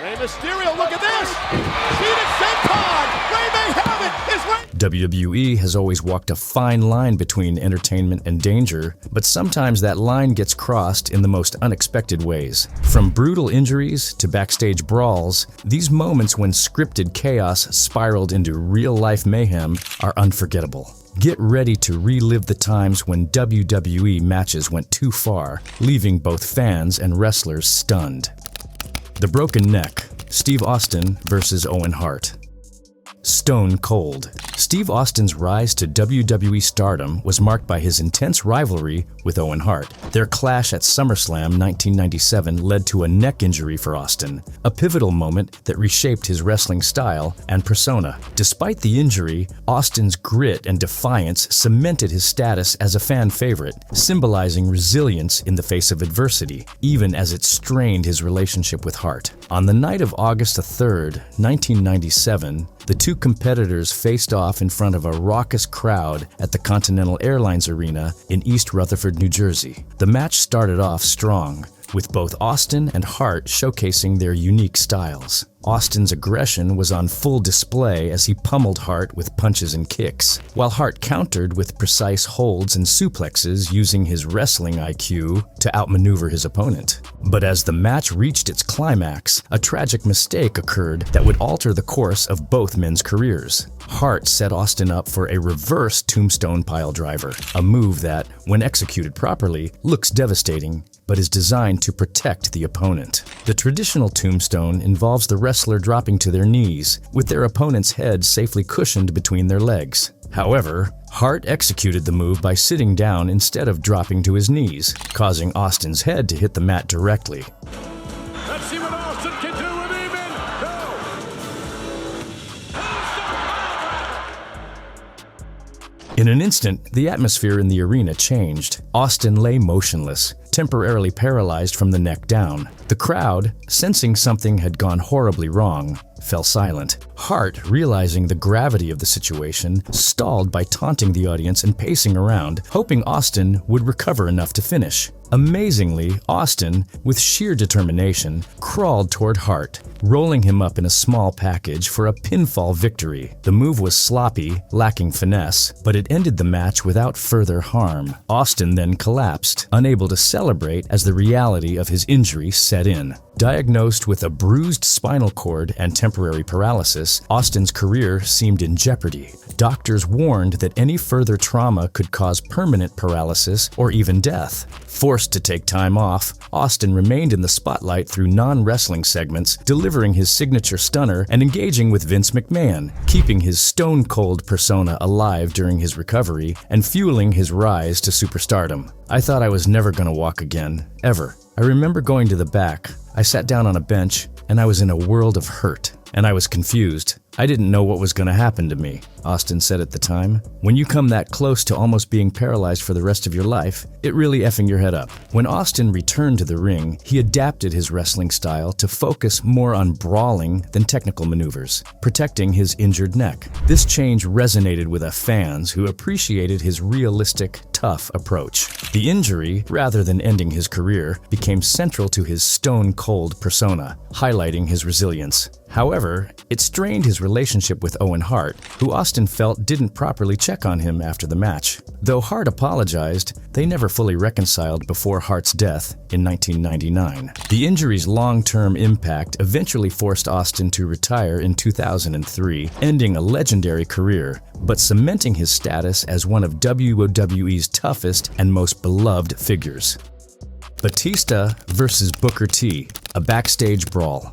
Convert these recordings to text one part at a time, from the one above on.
Rey Mysterio, look at this! Seated senton! Rey may have it! WWE has always walked a fine line between entertainment and danger, but sometimes that line gets crossed in the most unexpected ways. From brutal injuries to backstage brawls, these moments when scripted chaos spiraled into real-life mayhem are unforgettable. Get ready to relive the times when WWE matches went too far, leaving both fans and wrestlers stunned. The Broken Neck, Steve Austin versus Owen Hart. Stone Cold. Steve Austin's rise to WWE stardom was marked by his intense rivalry with Owen Hart. Their clash at SummerSlam 1997 led to a neck injury for Austin, a pivotal moment that reshaped his wrestling style and persona. Despite the injury, Austin's grit and defiance cemented his status as a fan favorite, symbolizing resilience in the face of adversity, even as it strained his relationship with Hart. On the night of August 3rd, 1997, the two competitors faced off in front of a raucous crowd at the Continental Airlines Arena in East Rutherford, New Jersey. The match started off strong, with both Austin and Hart showcasing their unique styles. Austin's aggression was on full display as he pummeled Hart with punches and kicks, while Hart countered with precise holds and suplexes using his wrestling IQ to outmaneuver his opponent. But as the match reached its climax, a tragic mistake occurred that would alter the course of both men's careers. Hart set Austin up for a reverse tombstone piledriver, a move that, when executed properly, looks devastating, but is designed to protect the opponent. The traditional tombstone involves the wrestler dropping to their knees, with their opponent's head safely cushioned between their legs. However, Hart executed the move by sitting down instead of dropping to his knees, causing Austin's head to hit the mat directly. Let's see what Austin can do with even. Go! In an instant, the atmosphere in the arena changed. Austin lay motionless, temporarily paralyzed from the neck down. The crowd, sensing something had gone horribly wrong, fell silent. Hart, realizing the gravity of the situation, stalled by taunting the audience and pacing around, hoping Austin would recover enough to finish. Amazingly, Austin, with sheer determination, crawled toward Hart, rolling him up in a small package for a pinfall victory. The move was sloppy, lacking finesse, but it ended the match without further harm. Austin then collapsed, unable to celebrate as the reality of his injury set in. Diagnosed with a bruised spinal cord and temporary paralysis, Austin's career seemed in jeopardy. Doctors warned that any further trauma could cause permanent paralysis or even death. Forced to take time off, Austin remained in the spotlight through non-wrestling segments, delivering his signature stunner and engaging with Vince McMahon, keeping his stone-cold persona alive during his recovery and fueling his rise to superstardom. I thought I was never going to walk again, ever. I remember going to the back. I sat down on a bench, and I was in a world of hurt, and I was confused. I didn't know what was going to happen to me, Austin said at the time. When you come that close to almost being paralyzed for the rest of your life, it really effing your head up. When Austin returned to the ring, he adapted his wrestling style to focus more on brawling than technical maneuvers, protecting his injured neck. This change resonated with fans who appreciated his realistic, tough approach. The injury, rather than ending his career, became central to his stone-cold persona, highlighting his resilience. However, it strained his relationship with Owen Hart, who Austin felt didn't properly check on him after the match. Though Hart apologized, they never fully reconciled before Hart's death in 1999. The injury's long-term impact eventually forced Austin to retire in 2003, ending a legendary career, but cementing his status as one of WWE's toughest and most beloved figures. Batista versus Booker T, a backstage brawl.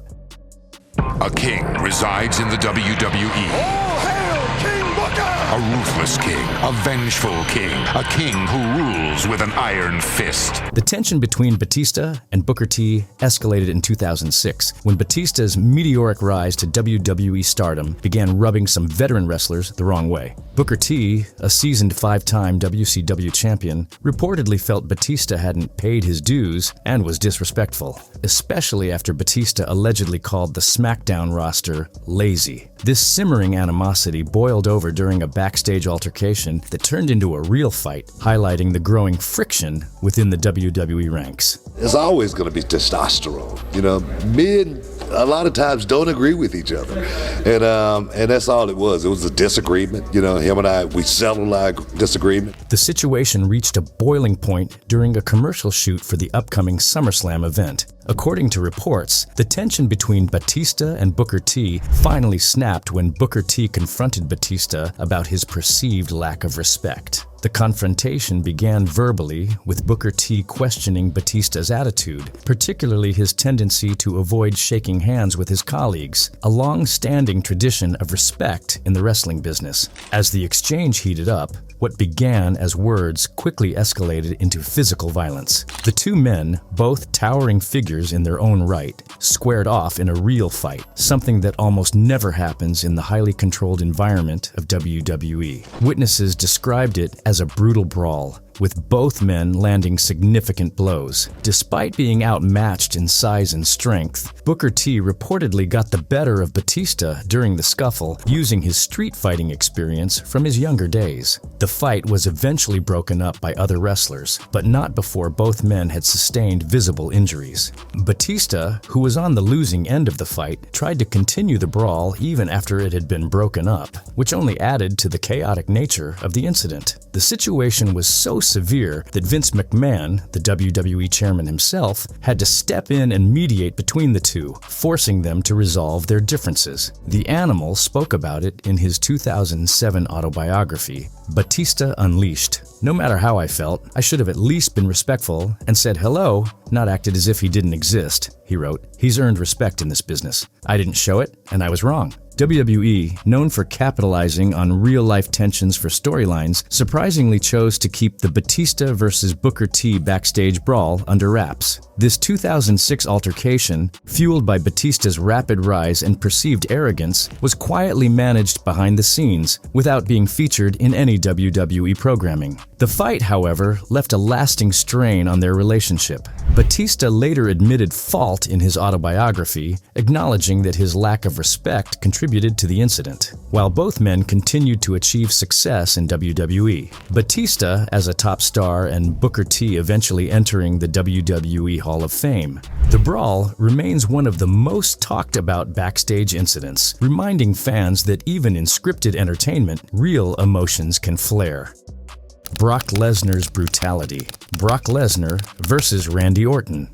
A king resides in the WWE. All hail King Booker! A ruthless king, a vengeful king, a king who rules with an iron fist. The tension between Batista and Booker T escalated in 2006 when Batista's meteoric rise to WWE stardom began rubbing some veteran wrestlers the wrong way. Booker T, a seasoned 5-time WCW champion, reportedly felt Batista hadn't paid his dues and was disrespectful, especially after Batista allegedly called the SmackDown roster lazy. This simmering animosity boiled over during a backstage altercation that turned into a real fight, highlighting the growing friction within the WWE. WWE ranks. It's always going to be testosterone. You know, men a lot of times don't agree with each other, and that's all it was. It was a disagreement. You know, him and I, we settled our disagreement. The situation reached a boiling point during a commercial shoot for the upcoming SummerSlam event. According to reports, the tension between Batista and Booker T finally snapped when Booker T confronted Batista about his perceived lack of respect. The confrontation began verbally, with Booker T questioning Batista's attitude, particularly his tendency to avoid shaking hands with his colleagues, a long-standing tradition of respect in the wrestling business. As the exchange heated up, what began as words quickly escalated into physical violence. The two men, both towering figures in their own right, squared off in a real fight, something that almost never happens in the highly controlled environment of WWE. Witnesses described it as a brutal brawl, with both men landing significant blows. Despite being outmatched in size and strength, Booker T reportedly got the better of Batista during the scuffle, using his street fighting experience from his younger days. The fight was eventually broken up by other wrestlers, but not before both men had sustained visible injuries. Batista, who was on the losing end of the fight, tried to continue the brawl even after it had been broken up, which only added to the chaotic nature of the incident. The situation was so severe that Vince McMahon, the WWE chairman himself, had to step in and mediate between the two, forcing them to resolve their differences. The Animal spoke about it in his 2007 autobiography, Batista Unleashed. No matter how I felt, I should have at least been respectful and said hello, not acted as if he didn't exist, he wrote. He's earned respect in this business. I didn't show it, and I was wrong. WWE, known for capitalizing on real-life tensions for storylines, surprisingly chose to keep the Batista versus Booker T backstage brawl under wraps. This 2006 altercation, fueled by Batista's rapid rise and perceived arrogance, was quietly managed behind the scenes without being featured in any WWE programming. The fight, however, left a lasting strain on their relationship. Batista later admitted fault in his autobiography, acknowledging that his lack of respect contributed to the incident. While both men continued to achieve success in WWE, Batista as a top star and Booker T eventually entering the WWE Hall of Fame, the brawl remains one of the most talked about backstage incidents, reminding fans that even in scripted entertainment, real emotions can flare. Brock Lesnar's brutality. Brock Lesnar versus Randy Orton.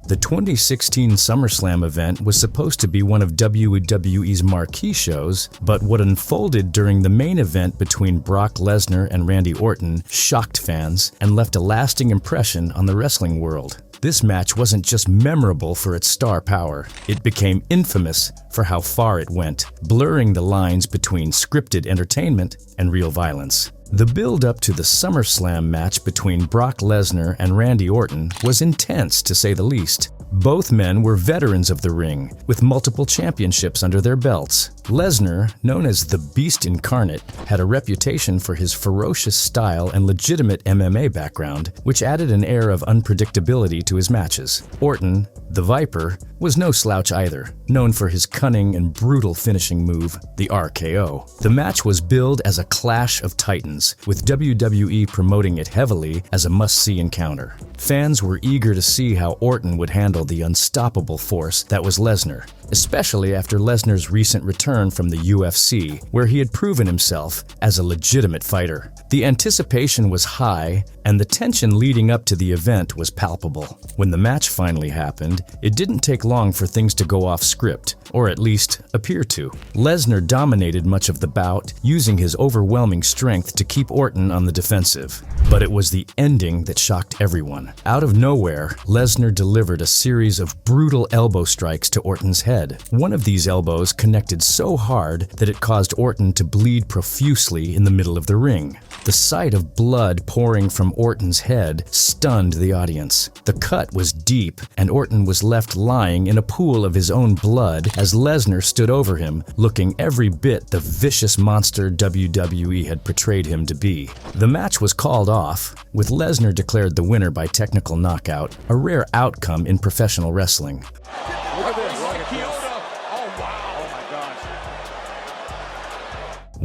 The 2016 SummerSlam event was supposed to be one of WWE's marquee shows, but what unfolded during the main event between Brock Lesnar and Randy Orton shocked fans and left a lasting impression on the wrestling world. This match wasn't just memorable for its star power, it became infamous for how far it went, blurring the lines between scripted entertainment and real violence. The build-up to the SummerSlam match between Brock Lesnar and Randy Orton was intense, to say the least. Both men were veterans of the ring, with multiple championships under their belts. Lesnar, known as the Beast Incarnate, had a reputation for his ferocious style and legitimate MMA background, which added an air of unpredictability to his matches. Orton, the Viper, was no slouch either, known for his cunning and brutal finishing move, the RKO. The match was billed as a clash of titans, with WWE promoting it heavily as a must-see encounter. Fans were eager to see how Orton would handle the unstoppable force that was Lesnar, especially after Lesnar's recent return from the UFC, where he had proven himself as a legitimate fighter. The anticipation was high, and the tension leading up to the event was palpable. When the match finally happened, it didn't take long for things to go off script, or at least appear to. Lesnar dominated much of the bout, using his overwhelming strength to keep Orton on the defensive. But it was the ending that shocked everyone. Out of nowhere, Lesnar delivered a series of brutal elbow strikes to Orton's head. One of these elbows connected so hard that it caused Orton to bleed profusely in the middle of the ring. The sight of blood pouring from Orton's head stunned the audience. The cut was deep, and Orton was left lying in a pool of his own blood as Lesnar stood over him, looking every bit the vicious monster WWE had portrayed him to be. The match was called off, with Lesnar declared the winner by technical knockout, a rare outcome in professional wrestling.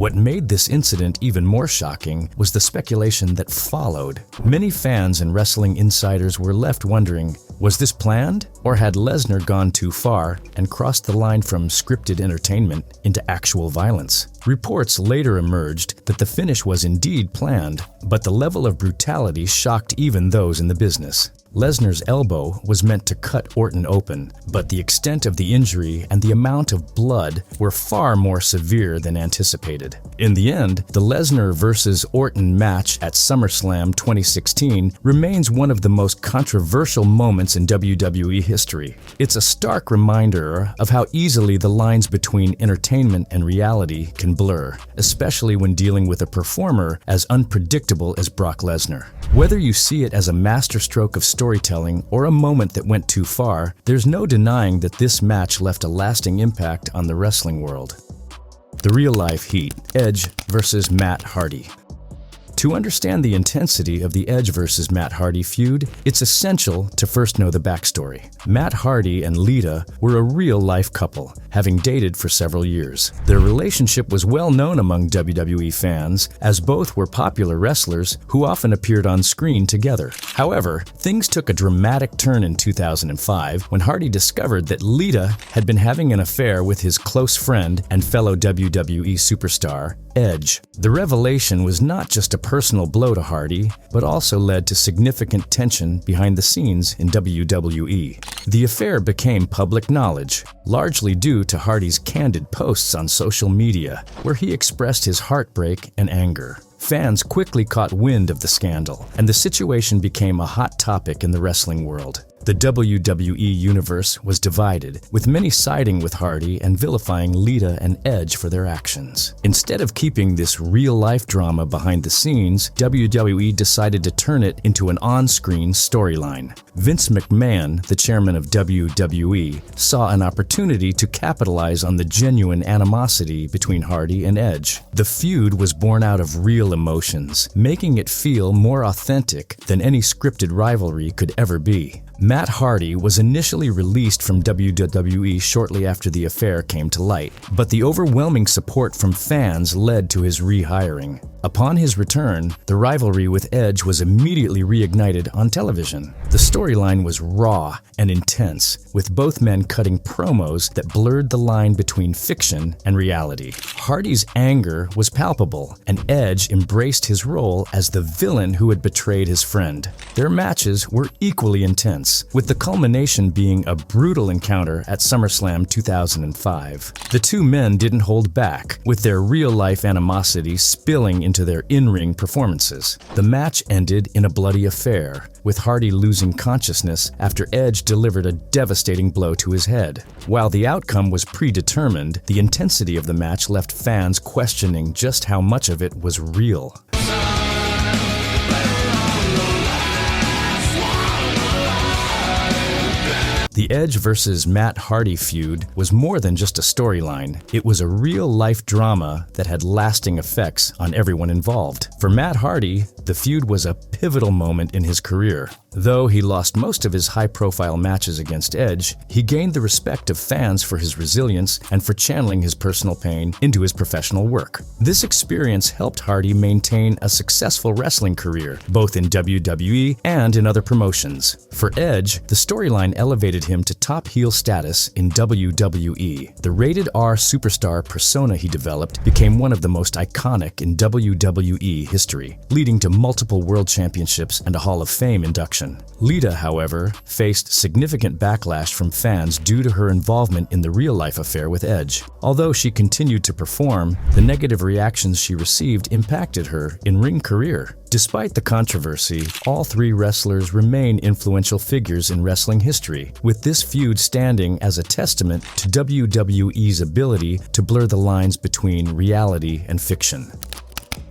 What made this incident even more shocking was the speculation that followed. Many fans and wrestling insiders were left wondering, was this planned? Or had Lesnar gone too far and crossed the line from scripted entertainment into actual violence? Reports later emerged that the finish was indeed planned, but the level of brutality shocked even those in the business. Lesnar's elbow was meant to cut Orton open, but the extent of the injury and the amount of blood were far more severe than anticipated. In the end, the Lesnar vs. Orton match at SummerSlam 2016 remains one of the most controversial moments in WWE history. It's a stark reminder of how easily the lines between entertainment and reality can blur, especially when dealing with a performer as unpredictable as Brock Lesnar. Whether you see it as a masterstroke of storytelling or a moment that went too far, there's no denying that this match left a lasting impact on the wrestling world. The real-life heat: Edge versus Matt Hardy. To understand the intensity of the Edge versus Matt Hardy feud, it's essential to first know the backstory. Matt Hardy and Lita were a real-life couple, having dated for several years. Their relationship was well known among WWE fans, as both were popular wrestlers who often appeared on screen together. However, things took a dramatic turn in 2005 when Hardy discovered that Lita had been having an affair with his close friend and fellow WWE superstar, Edge. The revelation was not just a personal blow to Hardy, but also led to significant tension behind the scenes in WWE. The affair became public knowledge, largely due to Hardy's candid posts on social media, where he expressed his heartbreak and anger. Fans quickly caught wind of the scandal, and the situation became a hot topic in the wrestling world. The WWE universe was divided, with many siding with Hardy and vilifying Lita and Edge for their actions. Instead of keeping this real-life drama behind the scenes, WWE decided to turn it into an on-screen storyline. Vince McMahon, the chairman of WWE, saw an opportunity to capitalize on the genuine animosity between Hardy and Edge. The feud was born out of real emotions, making it feel more authentic than any scripted rivalry could ever be. Matt Hardy was initially released from WWE shortly after the affair came to light, but the overwhelming support from fans led to his rehiring. Upon his return, the rivalry with Edge was immediately reignited on television. The storyline was raw and intense, with both men cutting promos that blurred the line between fiction and reality. Hardy's anger was palpable, and Edge embraced his role as the villain who had betrayed his friend. Their matches were equally intense, with the culmination being a brutal encounter at SummerSlam 2005. The two men didn't hold back, with their real-life animosity spilling into their in-ring performances. The match ended in a bloody affair, with Hardy losing consciousness after Edge delivered a devastating blow to his head. While the outcome was predetermined, the intensity of the match left fans questioning just how much of it was real. The Edge vs. Matt Hardy feud was more than just a storyline. It was a real-life drama that had lasting effects on everyone involved. For Matt Hardy, the feud was a pivotal moment in his career. Though he lost most of his high-profile matches against Edge, he gained the respect of fans for his resilience and for channeling his personal pain into his professional work. This experience helped Hardy maintain a successful wrestling career, both in WWE and in other promotions. For Edge, the storyline elevated him to top heel status in WWE. The rated R superstar persona he developed became one of the most iconic in WWE history, leading to multiple world championships and a Hall of Fame induction. Lita, however, faced significant backlash from fans due to her involvement in the real-life affair with Edge. Although she continued to perform, the negative reactions she received impacted her in-ring career. Despite the controversy, all three wrestlers remain influential figures in wrestling history, with this feud standing as a testament to WWE's ability to blur the lines between reality and fiction.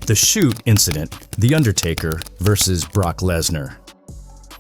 The Shoot incident: The Undertaker versus Brock Lesnar.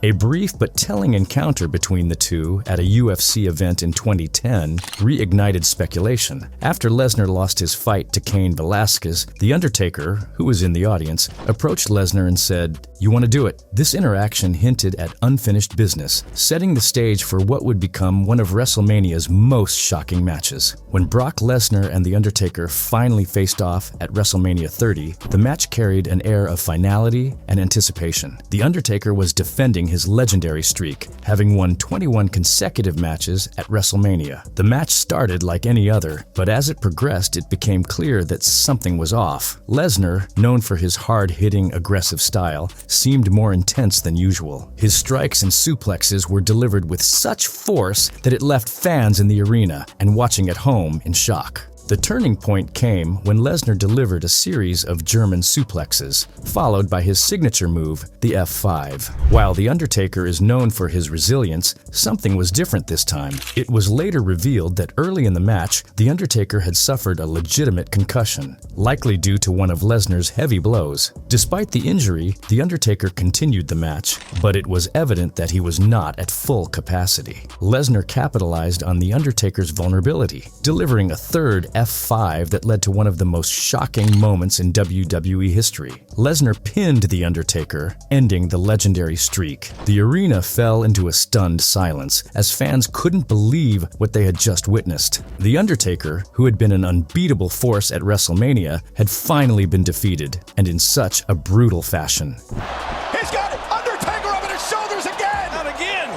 A brief but telling encounter between the two at a UFC event in 2010 reignited speculation. After Lesnar lost his fight to Cain Velasquez, The Undertaker, who was in the audience, approached Lesnar and said, "You want to do it?" This interaction hinted at unfinished business, setting the stage for what would become one of WrestleMania's most shocking matches. When Brock Lesnar and The Undertaker finally faced off at WrestleMania 30, the match carried an air of finality and anticipation. The Undertaker was defending his legendary streak, having won 21 consecutive matches at WrestleMania. The match started like any other, but as it progressed, it became clear that something was off. Lesnar, known for his hard-hitting, aggressive style, seemed more intense than usual. His strikes and suplexes were delivered with such force that it left fans in the arena and watching at home in shock. The turning point came when Lesnar delivered a series of German suplexes, followed by his signature move, the F5. While The Undertaker is known for his resilience, something was different this time. It was later revealed that early in the match, The Undertaker had suffered a legitimate concussion, likely due to one of Lesnar's heavy blows. Despite the injury, The Undertaker continued the match, but it was evident that he was not at full capacity. Lesnar capitalized on The Undertaker's vulnerability, delivering a third F5 that led to one of the most shocking moments in WWE history. Lesnar pinned The Undertaker, ending the legendary streak. The arena fell into a stunned silence as fans couldn't believe what they had just witnessed. The Undertaker, who had been an unbeatable force at WrestleMania, had finally been defeated, and in such a brutal fashion. He's got it! Undertaker up at his shoulders again! Not again!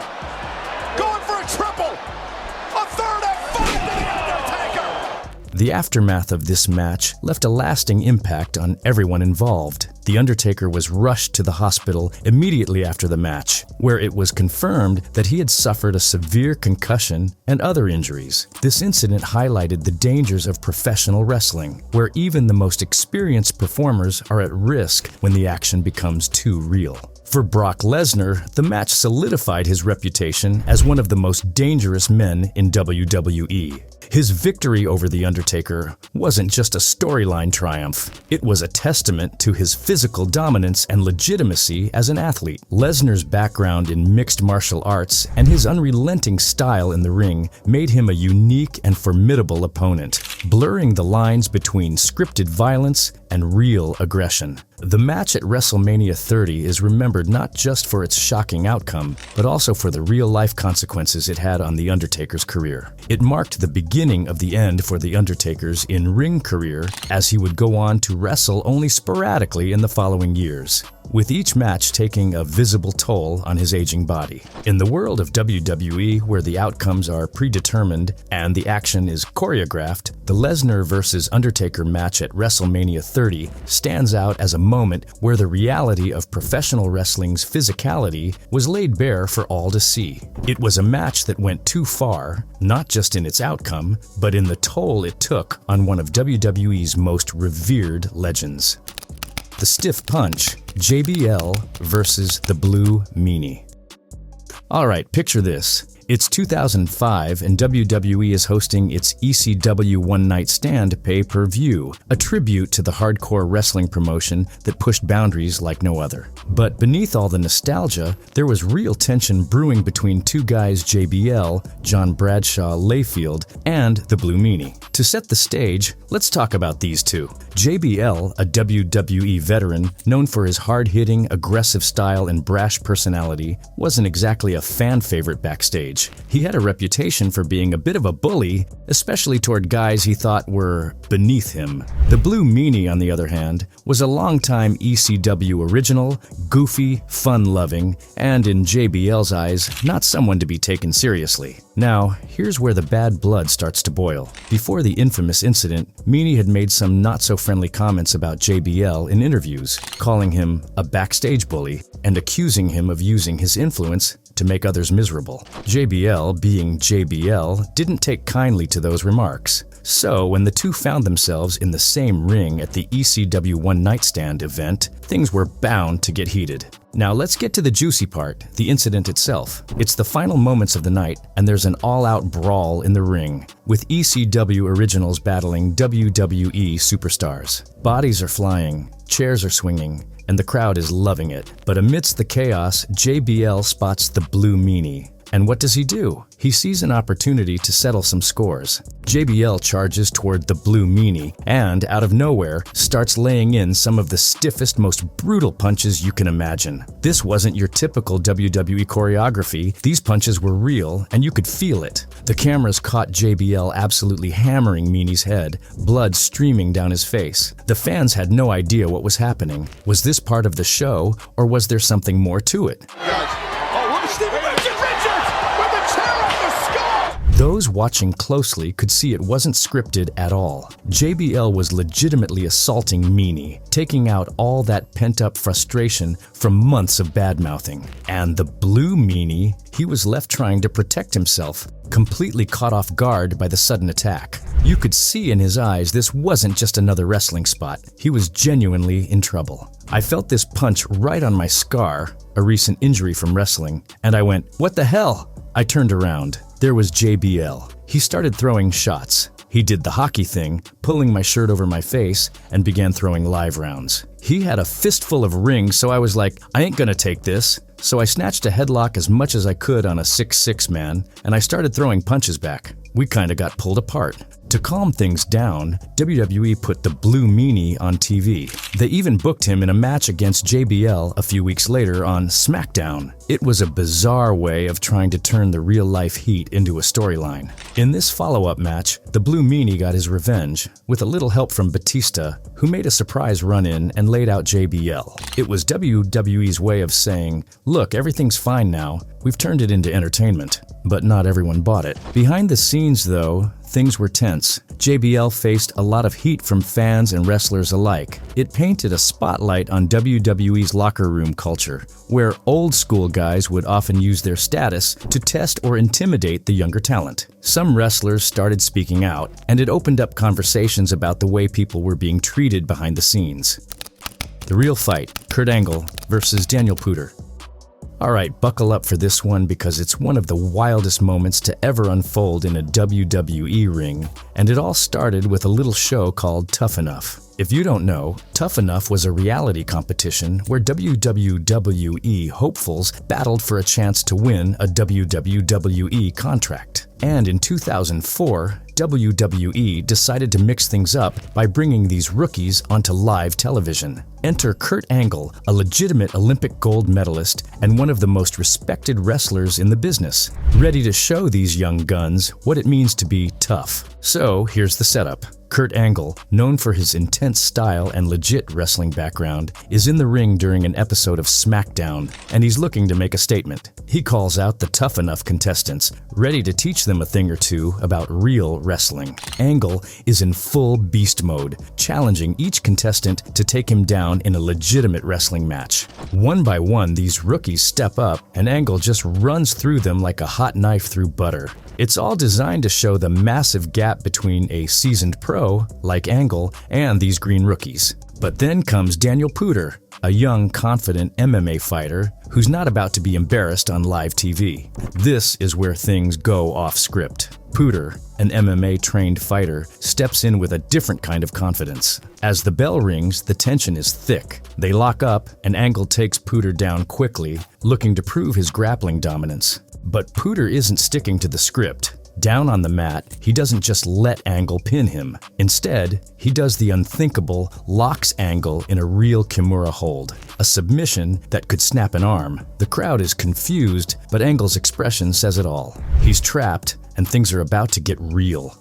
Going for a triple! A third F5 to The Undertaker! The aftermath of this match left a lasting impact on everyone involved. The Undertaker was rushed to the hospital immediately after the match, where it was confirmed that he had suffered a severe concussion and other injuries. This incident highlighted the dangers of professional wrestling, where even the most experienced performers are at risk when the action becomes too real. For Brock Lesnar, the match solidified his reputation as one of the most dangerous men in WWE. His victory over The Undertaker wasn't just a storyline triumph. It was a testament to his physical dominance and legitimacy as an athlete. Lesnar's background in mixed martial arts and his unrelenting style in the ring made him a unique and formidable opponent, blurring the lines between scripted violence and real aggression. The match at WrestleMania 30 is remembered not just for its shocking outcome, but also for the real-life consequences it had on The Undertaker's career. It marked the beginning of the end for The Undertaker's in-ring career, as he would go on to wrestle only sporadically in the following years, with each match taking a visible toll on his aging body. In the world of WWE, where the outcomes are predetermined and the action is choreographed, the Lesnar vs. Undertaker match at WrestleMania 30 stands out as a moment where the reality of professional wrestling's physicality was laid bare for all to see. It was a match that went too far, not just in its outcome, but in the toll it took on one of WWE's most revered legends. The Stiff Punch, JBL versus the Blue Meanie. Alright, picture this. It's 2005 and WWE is hosting its ECW One Night Stand pay-per-view, a tribute to the hardcore wrestling promotion that pushed boundaries like no other. But beneath all the nostalgia, there was real tension brewing between two guys JBL, John Bradshaw Layfield, and the Blue Meanie. To set the stage, let's talk about these two. JBL, a WWE veteran known for his hard-hitting, aggressive style and brash personality, wasn't exactly a fan favorite backstage. He had a reputation for being a bit of a bully, especially toward guys he thought were beneath him. The Blue Meanie, on the other hand, was a longtime ECW original, goofy, fun-loving, and in JBL's eyes, not someone to be taken seriously. Now, here's where the bad blood starts to boil. Before the infamous incident, Meanie had made some not-so-friendly comments about JBL in interviews, calling him a backstage bully and accusing him of using his influence to make others miserable. JBL, being JBL, didn't take kindly to those remarks. So, when the two found themselves in the same ring at the ECW One Night Stand event, things were bound to get heated. Now let's get to the juicy part, the incident itself. It's the final moments of the night, and there's an all-out brawl in the ring, with ECW originals battling WWE superstars. Bodies are flying, chairs are swinging, and the crowd is loving it. But amidst the chaos, JBL spots the Blue Meanie. And what does he do? He sees an opportunity to settle some scores. JBL charges toward the Blue Meanie and, out of nowhere, starts laying in some of the stiffest, most brutal punches you can imagine. This wasn't your typical WWE choreography. These punches were real, and you could feel it. The cameras caught JBL absolutely hammering Meanie's head, blood streaming down his face. The fans had no idea what was happening. Was this part of the show, or was there something more to it? Those watching closely could see it wasn't scripted at all. JBL was legitimately assaulting Meanie, taking out all that pent-up frustration from months of bad-mouthing. And the Blue Meanie, he was left trying to protect himself, completely caught off guard by the sudden attack. You could see in his eyes this wasn't just another wrestling spot. He was genuinely in trouble. I felt this punch right on my scar, a recent injury from wrestling, and I went, "What the hell?" I turned around. There was JBL. He started throwing shots. He did the hockey thing, pulling my shirt over my face, and began throwing live rounds. He had a fistful of rings, so I was like, I ain't gonna take this. So I snatched a headlock as much as I could on a 6'6" man, and I started throwing punches back. We kinda got pulled apart. To calm things down, WWE put the Blue Meanie on TV. They even booked him in a match against JBL a few weeks later on SmackDown. It was a bizarre way of trying to turn the real-life heat into a storyline. In this follow-up match, the Blue Meanie got his revenge, with a little help from Batista, who made a surprise run-in and laid out JBL. It was WWE's way of saying, look, everything's fine now, we've turned it into entertainment. But not everyone bought it. Behind the scenes, though, things were tense. JBL faced a lot of heat from fans and wrestlers alike. It painted a spotlight on WWE's locker room culture, where old-school guys would often use their status to test or intimidate the younger talent. Some wrestlers started speaking out, and it opened up conversations about the way people were being treated behind the scenes. The real fight, Kurt Angle versus Daniel Puder. Alright, buckle up for this one because it's one of the wildest moments to ever unfold in a WWE ring, and it all started with a little show called Tough Enough. If you don't know, Tough Enough was a reality competition where WWE hopefuls battled for a chance to win a WWE contract. And in 2004, WWE decided to mix things up by bringing these rookies onto live television. Enter Kurt Angle, a legitimate Olympic gold medalist and one of the most respected wrestlers in the business, ready to show these young guns what it means to be tough. So here's the setup. Kurt Angle, known for his intense style and legit wrestling background, is in the ring during an episode of SmackDown, and he's looking to make a statement. He calls out the Tough Enough contestants, ready to teach them a thing or two about real wrestling. Angle is in full beast mode, challenging each contestant to take him down in a legitimate wrestling match. One by one, these rookies step up, and Angle just runs through them like a hot knife through butter. It's all designed to show the massive gap between a seasoned pro, like Angle, and these green rookies. But then comes Daniel Puder, a young, confident MMA fighter who's not about to be embarrassed on live TV. This is where things go off script. Puder, an MMA-trained fighter, steps in with a different kind of confidence. As the bell rings, the tension is thick. They lock up, and Angle takes Puder down quickly, looking to prove his grappling dominance. But Puder isn't sticking to the script. Down on the mat, he doesn't just let Angle pin him. Instead, he does the unthinkable, locks Angle in a real Kimura hold, a submission that could snap an arm. The crowd is confused, but Angle's expression says it all. He's trapped, and things are about to get real.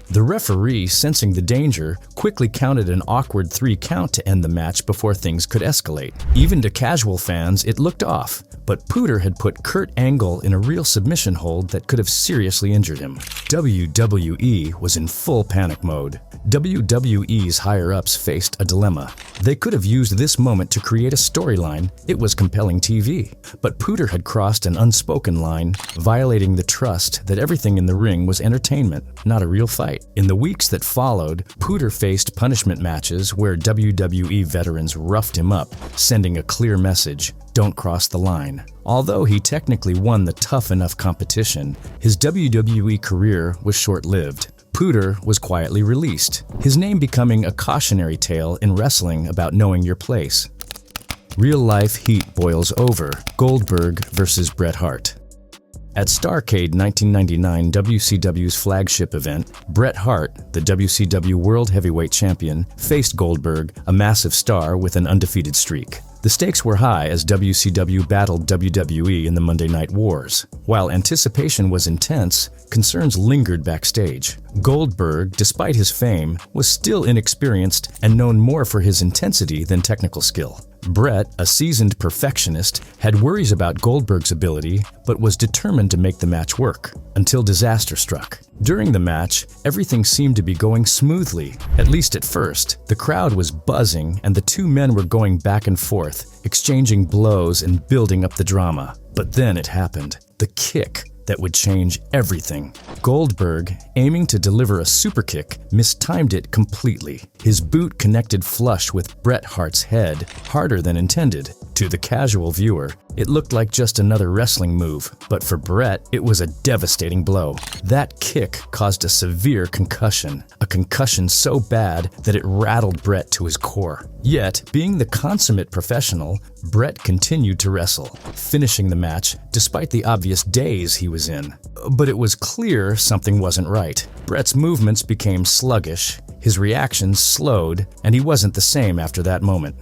The referee, sensing the danger, quickly counted an awkward 3 count to end the match before things could escalate. Even to casual fans, it looked off, but Puder had put Kurt Angle in a real submission hold that could have seriously injured him. WWE was in full panic mode. WWE's higher-ups faced a dilemma. They could have used this moment to create a storyline. It was compelling TV. But Puder had crossed an unspoken line, violating the trust that everything in the ring was entertainment, not a real fight. In the weeks that followed, Puder faced punishment matches where WWE veterans roughed him up, sending a clear message: don't cross the line. Although he technically won the Tough Enough competition, his WWE career was short-lived. Zapruder was quietly released, his name becoming a cautionary tale in wrestling about knowing your place. Real-life heat boils over. Goldberg versus Bret Hart. At Starrcade 1999, WCW's flagship event, Bret Hart, the WCW World Heavyweight Champion, faced Goldberg, a massive star with an undefeated streak. The stakes were high as WCW battled WWE in the Monday Night Wars. While anticipation was intense, concerns lingered backstage. Goldberg, despite his fame, was still inexperienced and known more for his intensity than technical skill. Bret, a seasoned perfectionist, had worries about Goldberg's ability, but was determined to make the match work, until disaster struck. During the match, everything seemed to be going smoothly, at least at first. The crowd was buzzing, and the two men were going back and forth, exchanging blows and building up the drama. But then it happened. The kick that would change everything. Goldberg, aiming to deliver a super kick, mistimed it completely. His boot connected flush with Bret Hart's head, harder than intended. To the casual viewer, it looked like just another wrestling move, but for Bret, it was a devastating blow. That kick caused a severe concussion, a concussion so bad that it rattled Bret to his core. Yet, being the consummate professional, Bret continued to wrestle, finishing the match despite the obvious daze he was in. But it was clear something wasn't right. Bret's movements became sluggish, his reactions slowed, and he wasn't the same after that moment.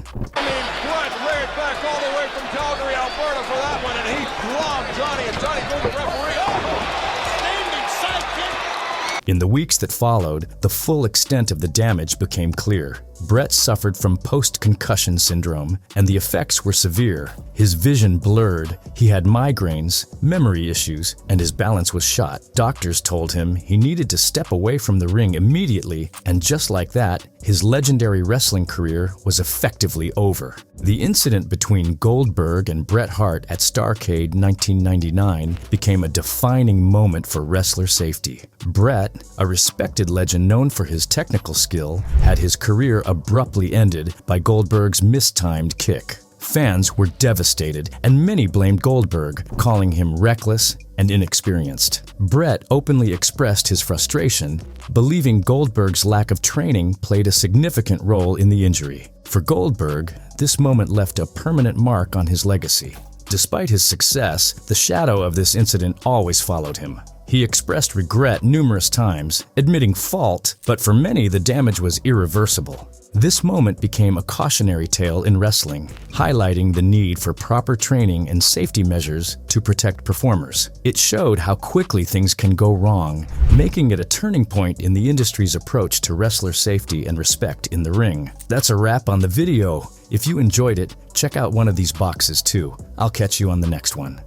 In the weeks that followed, the full extent of the damage became clear. Bret suffered from post-concussion syndrome, and the effects were severe. His vision blurred, he had migraines, memory issues, and his balance was shot. Doctors told him he needed to step away from the ring immediately, and just like that, his legendary wrestling career was effectively over. The incident between Goldberg and Bret Hart at Starrcade 1999 became a defining moment for wrestler safety. Bret, a respected legend known for his technical skill, had his career abruptly ended by Goldberg's mistimed kick. Fans were devastated, and many blamed Goldberg, calling him reckless and inexperienced. Bret openly expressed his frustration, believing Goldberg's lack of training played a significant role in the injury. For Goldberg, this moment left a permanent mark on his legacy. Despite his success, the shadow of this incident always followed him. He expressed regret numerous times, admitting fault, but for many the damage was irreversible. This moment became a cautionary tale in wrestling, highlighting the need for proper training and safety measures to protect performers. It showed how quickly things can go wrong, making it a turning point in the industry's approach to wrestler safety and respect in the ring. That's a wrap on the video. If you enjoyed it, check out one of these boxes too. I'll catch you on the next one.